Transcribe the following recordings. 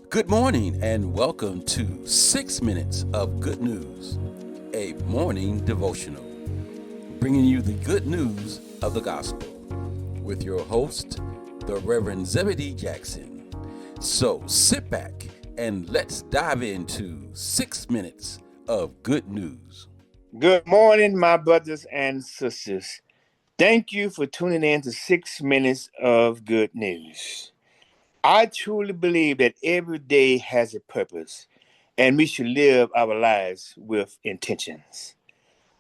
Good morning and welcome to 6 Minutes of Good News, a morning devotional, bringing you the good news of the gospel with your host, the Reverend Zebedee Jackson. So sit back and let's dive into 6 minutes of good news. Good morning, my brothers and sisters. Thank you for tuning in to 6 minutes of good news. I truly believe that every day has a purpose, and we should live our lives with intentions.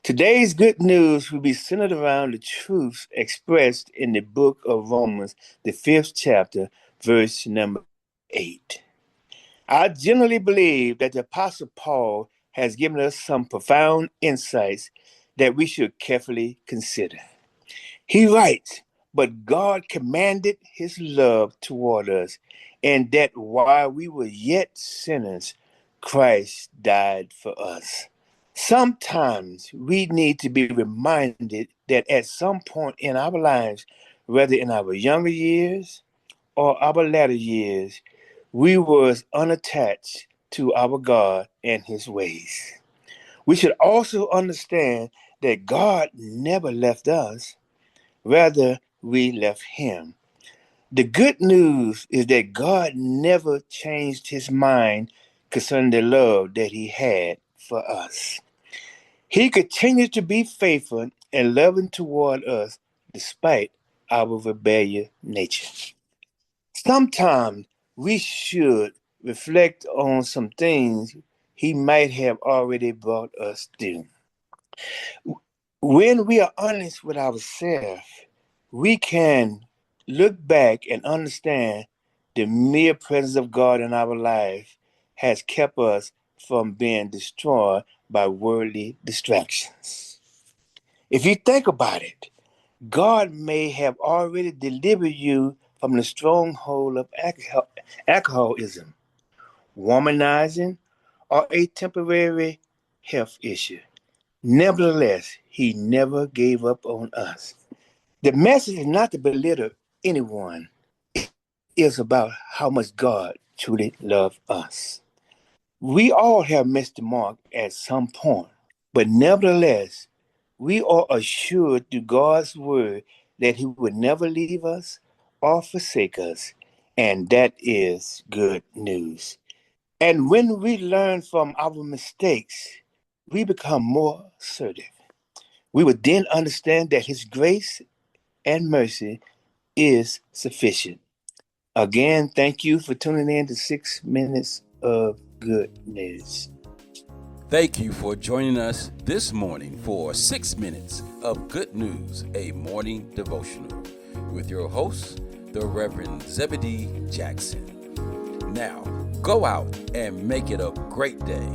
Today's good news will be centered around the truths expressed in the book of Romans, the fifth chapter, verse number 8. I generally believe that the Apostle Paul has given us some profound insights that we should carefully consider. He writes, "But God commanded his love toward us, and that while we were yet sinners, Christ died for us." Sometimes we need to be reminded that at some point in our lives, whether in our younger years or our latter years, we was unattached to our God and his ways. We should also understand that God never left us, rather we left him. The good news is that God never changed his mind concerning the love that he had for us. He continues to be faithful and loving toward us despite our rebellious nature. Sometimes we should reflect on some things he might have already brought us through. When we are honest with ourselves, we can look back and understand the mere presence of God in our life has kept us from being destroyed by worldly distractions. If you think about it, God may have already delivered you from the stronghold of alcoholism, womanizing, or a temporary health issue. Nevertheless, he never gave up on us. The message is not to belittle anyone. It is about how much God truly loves us. We all have missed the mark at some point, but nevertheless, we are assured through God's word that he would never leave us or forsake us, and that is good news. And when we learn from our mistakes, we become more assertive. We would then understand that his grace and mercy is sufficient. Again, thank you for tuning in to 6 minutes of good news. Thank you for joining us this morning for 6 minutes of good news, a morning devotional with your host, the Reverend Zebedee Jackson. Now, go out and make it a great day.